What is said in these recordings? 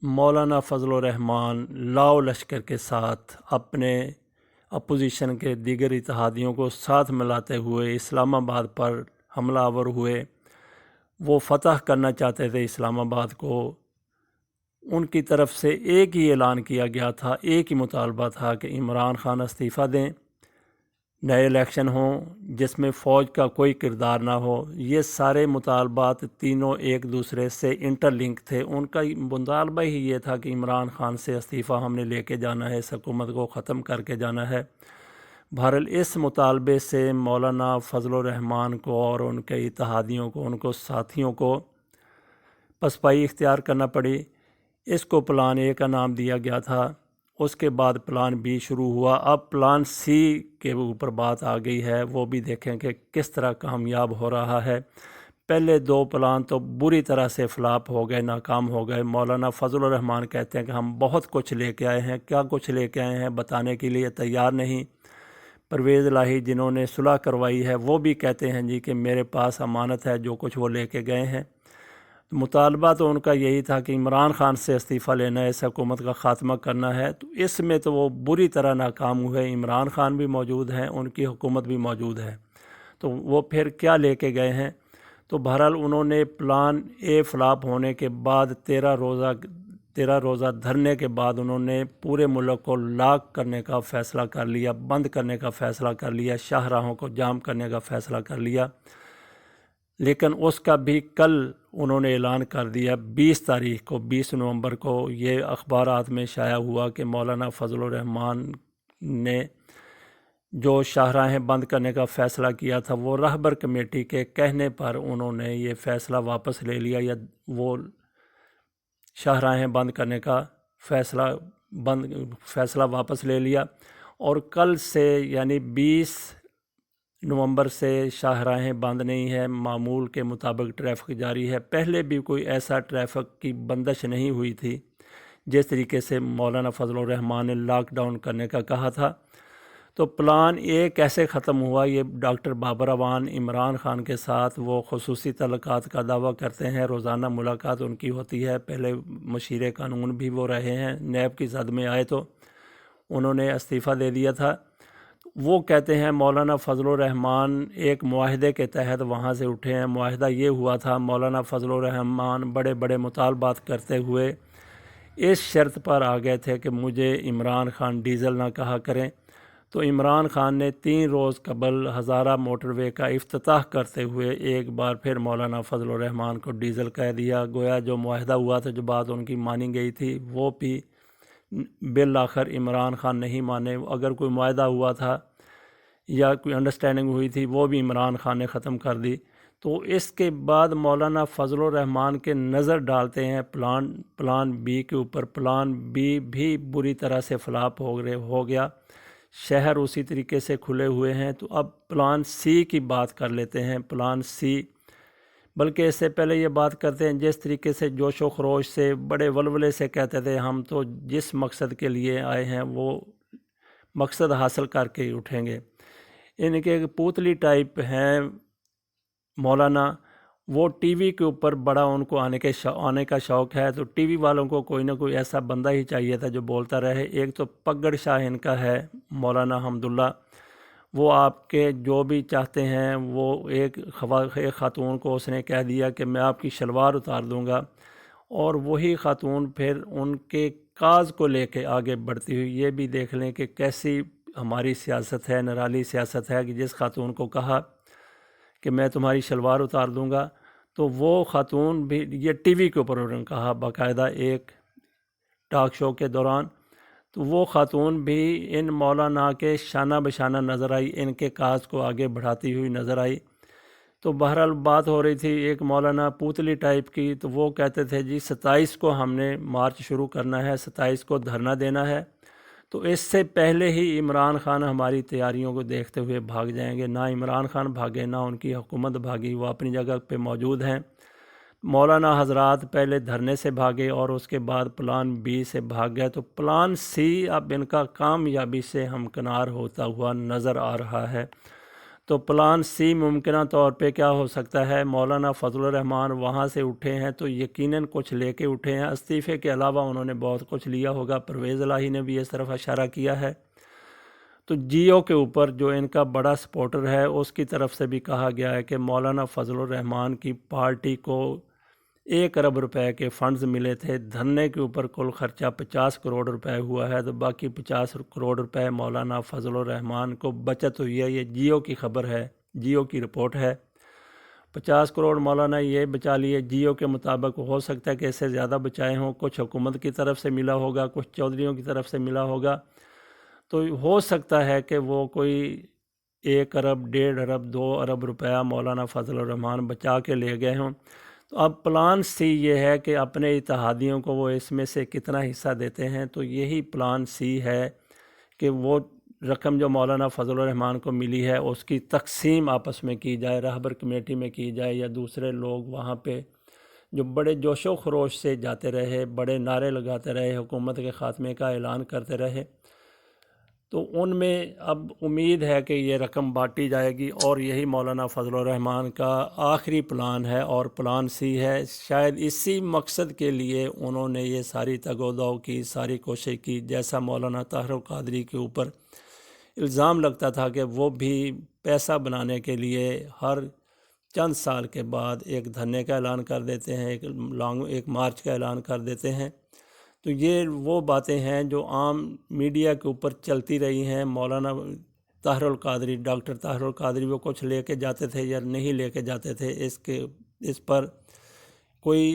مولانا فضل الرحمان لاؤ لشکر کے ساتھ اپنے اپوزیشن کے دیگر اتحادیوں کو ساتھ ملاتے ہوئے اسلام آباد پر حملہ آور ہوئے۔ وہ فتح کرنا چاہتے تھے اسلام آباد کو۔ ان کی طرف سے ایک ہی اعلان کیا گیا تھا، ایک ہی مطالبہ تھا کہ عمران خان استعفیٰ دیں، نئے الیکشن ہوں جس میں فوج کا کوئی کردار نہ ہو۔ یہ سارے مطالبات تینوں ایک دوسرے سے انٹر لنک تھے۔ ان کا مطالبہ ہی یہ تھا کہ عمران خان سے استعفیٰ ہم نے لے کے جانا ہے، اس حکومت کو ختم کر کے جانا ہے۔ بہرحال اس مطالبے سے مولانا فضل الرحمان کو اور ان کے اتحادیوں کو، ان کو ساتھیوں کو پسپائی اختیار کرنا پڑی۔ اس کو پلان اے کا نام دیا گیا تھا۔ اس کے بعد پلان بی شروع ہوا۔ اب پلان سی کے اوپر بات آ گئی ہے، وہ بھی دیکھیں کہ کس طرح کامیاب ہو رہا ہے۔ پہلے دو پلان تو بری طرح سے فلاپ ہو گئے، ناکام ہو گئے۔ مولانا فضل الرحمان کہتے ہیں کہ ہم بہت کچھ لے کے آئے ہیں، کیا کچھ لے کے آئے ہیں بتانے کے لیے تیار نہیں۔ پرویز الہی جنہوں نے صلح کروائی ہے وہ بھی کہتے ہیں جی کہ میرے پاس امانت ہے جو کچھ وہ لے کے گئے ہیں۔ مطالبہ تو ان کا یہی تھا کہ عمران خان سے استعفیٰ لینا ہے، اس حکومت کا خاتمہ کرنا ہے۔ تو اس میں تو وہ بری طرح ناکام ہوئے۔ عمران خان بھی موجود ہیں، ان کی حکومت بھی موجود ہے، تو وہ پھر کیا لے کے گئے ہیں۔ تو بہرحال انہوں نے پلان اے فلاپ ہونے کے بعد 13 روزہ دھرنے کے بعد انہوں نے پورے ملک کو لاک کرنے کا فیصلہ کر لیا، بند کرنے کا فیصلہ کر لیا، شاہراہوں کو جام کرنے کا فیصلہ کر لیا۔ لیکن اس کا بھی کل انہوں نے اعلان کر دیا 20 نومبر کو یہ اخبارات میں شائع ہوا کہ مولانا فضل الرحمان نے جو شاہراہیں بند کرنے کا فیصلہ کیا تھا وہ رہبر کمیٹی کے کہنے پر انہوں نے یہ فیصلہ واپس لے لیا، یا وہ شاہراہیں بند کرنے کا فیصلہ واپس لے لیا۔ اور کل سے یعنی 20 نومبر سے شاہراہیں بند نہیں ہے، معمول کے مطابق ٹریفک جاری ہے۔ پہلے بھی کوئی ایسا ٹریفک کی بندش نہیں ہوئی تھی جس طریقے سے مولانا فضل الرحمان نے لاک ڈاؤن کرنے کا کہا تھا۔ تو پلان اے کیسے ختم ہوا، یہ ڈاکٹر بابر اعوان عمران خان کے ساتھ وہ خصوصی تعلقات کا دعویٰ کرتے ہیں، روزانہ ملاقات ان کی ہوتی ہے۔ پہلے مشیر قانون بھی وہ رہے ہیں، نیب کی زد میں آئے تو انہوں نے استعفیٰ دے دیا تھا۔ وہ کہتے ہیں مولانا فضل الرحمان ایک معاہدے کے تحت وہاں سے اٹھے ہیں۔ معاہدہ یہ ہوا تھا، مولانا فضل الرحمان بڑے بڑے مطالبات کرتے ہوئے اس شرط پر آ گئے تھے کہ مجھے عمران خان ڈیزل نہ کہا کریں۔ تو عمران خان نے 3 روز قبل ہزارہ موٹر وے کا افتتاح کرتے ہوئے ایک بار پھر مولانا فضل الرحمان کو ڈیزل کہہ دیا۔ گویا جو معاہدہ ہوا تھا، جو بات ان کی مانی گئی تھی، وہ بھی بالآخر عمران خان نہیں مانے۔ اگر کوئی معاہدہ ہوا تھا یا کوئی انڈرسٹینڈنگ ہوئی تھی وہ بھی عمران خان نے ختم کر دی۔ تو اس کے بعد مولانا فضل الرحمان کے نظر ڈالتے ہیں پلان بی کے اوپر۔ پلان بی بھی بری طرح سے فلاپ ہو گیا، شہر اسی طریقے سے کھلے ہوئے ہیں۔ تو اب پلان سی کی بات کر لیتے ہیں۔ پلان سی، بلکہ اس سے پہلے یہ بات کرتے ہیں جس طریقے سے جوش و خروش سے بڑے ولولے سے کہتے تھے ہم تو جس مقصد کے لیے آئے ہیں وہ مقصد حاصل کر کے اٹھیں گے۔ ان کے پوتلی ٹائپ ہیں مولانا، وہ ٹی وی کے اوپر بڑا ان کو آنے کا شوق ہے۔ تو ٹی وی والوں کو کوئی نہ کوئی ایسا بندہ ہی چاہیے تھا جو بولتا رہے۔ ایک تو پگڑ شاہ ان کا ہے مولانا حمداللہ، وہ آپ کے جو بھی چاہتے ہیں وہ ایک خاتون کو اس نے کہہ دیا کہ میں آپ کی شلوار اتار دوں گا، اور وہی خاتون پھر ان کے کاز کو لے کے آگے بڑھتی ہوئی۔ یہ بھی دیکھ لیں کہ کیسی ہماری سیاست ہے، نرالی سیاست ہے، کہ جس خاتون کو کہا کہ میں تمہاری شلوار اتار دوں گا، تو وہ خاتون بھی، یہ ٹی وی کے اوپر انہوں نے کہا باقاعدہ ایک ٹاک شو کے دوران، تو وہ خاتون بھی ان مولانا کے شانہ بشانہ نظر آئی، ان کے کاز کو آگے بڑھاتی ہوئی نظر آئی۔ تو بہرحال بات ہو رہی تھی ایک مولانا پوتلی ٹائپ کی، تو وہ کہتے تھے جی 27 کو ہم نے مارچ شروع کرنا ہے، 27 کو دھرنا دینا ہے۔ تو اس سے پہلے ہی عمران خان ہماری تیاریوں کو دیکھتے ہوئے بھاگ جائیں گے۔ نہ عمران خان بھاگے، نہ ان کی حکومت بھاگی، وہ اپنی جگہ پہ موجود ہیں۔ مولانا حضرات پہلے دھرنے سے بھاگے اور اس کے بعد پلان بی سے بھاگ گئے۔ تو پلان سی اب ان کا کامیابی سے ہمکنار ہوتا ہوا نظر آ رہا ہے۔ تو پلان سی ممکنہ طور پہ کیا ہو سکتا ہے، مولانا فضل الرحمان وہاں سے اٹھے ہیں تو یقیناً کچھ لے کے اٹھے ہیں، استعفے کے علاوہ انہوں نے بہت کچھ لیا ہوگا۔ پرویز الہی نے بھی اس طرف اشارہ کیا ہے۔ تو جیو کے اوپر جو ان کا بڑا سپورٹر ہے اس کی طرف سے بھی کہا گیا ہے کہ مولانا فضل الرحمان کی پارٹی کو 1 ارب روپے کے فنڈز ملے تھے، دھرنے کے اوپر کل خرچہ 50 کروڑ روپے ہوا ہے، تو باقی 50 کروڑ روپے مولانا فضل الرحمان کو بچت ہوئی ہے۔ یہ جیو کی خبر ہے، جیو کی رپورٹ ہے۔ 50 کروڑ مولانا یہ بچا لیے، جیو کے مطابق ہو سکتا ہے کہ اس سے زیادہ بچائے ہوں، کچھ حکومت کی طرف سے ملا ہوگا، کچھ چودھریوں کی طرف سے ملا ہوگا، تو ہو سکتا ہے کہ وہ کوئی 1 ارب 1.5 ارب 2 ارب روپیہ مولانا فضل الرحمان بچا کے لے گئے ہوں۔ تو اب پلان سی یہ ہے کہ اپنے اتحادیوں کو وہ اس میں سے کتنا حصہ دیتے ہیں، تو یہی پلان سی ہے کہ وہ رقم جو مولانا فضل الرحمان کو ملی ہے اس کی تقسیم آپس میں کی جائے، رہبر کمیٹی میں کی جائے، یا دوسرے لوگ وہاں پہ جو بڑے جوش و خروش سے جاتے رہے، بڑے نعرے لگاتے رہے، حکومت کے خاتمے کا اعلان کرتے رہے، تو ان میں اب امید ہے کہ یہ رقم بانٹی جائے گی، اور یہی مولانا فضل الرحمان کا آخری پلان ہے اور پلان سی ہے۔ شاید اسی مقصد کے لیے انہوں نے یہ ساری تگ و دو کی، ساری کوشش کی، جیسا مولانا طاہر القادری کے اوپر الزام لگتا تھا کہ وہ بھی پیسہ بنانے کے لیے ہر چند سال کے بعد ایک دھرنے کا اعلان کر دیتے ہیں، ایک مارچ کا اعلان کر دیتے ہیں۔ تو یہ وہ باتیں ہیں جو عام میڈیا کے اوپر چلتی رہی ہیں۔ مولانا طاہر القادری، ڈاکٹر طاہر القادری وہ کچھ لے کے جاتے تھے یا نہیں لے کے جاتے تھے، اس پر کوئی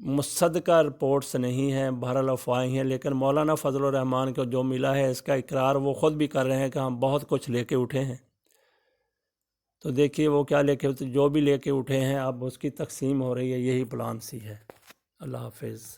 مصدقہ رپورٹس نہیں ہیں، بہرحال افواہیں ہیں، لیکن مولانا فضل الرحمان کو جو ملا ہے اس کا اقرار وہ خود بھی کر رہے ہیں کہ ہم بہت کچھ لے کے اٹھے ہیں۔ تو دیکھیے وہ کیا لے کے، جو بھی لے کے اٹھے ہیں اب اس کی تقسیم ہو رہی ہے، یہی پلان سی ہے۔ اللہ حافظ۔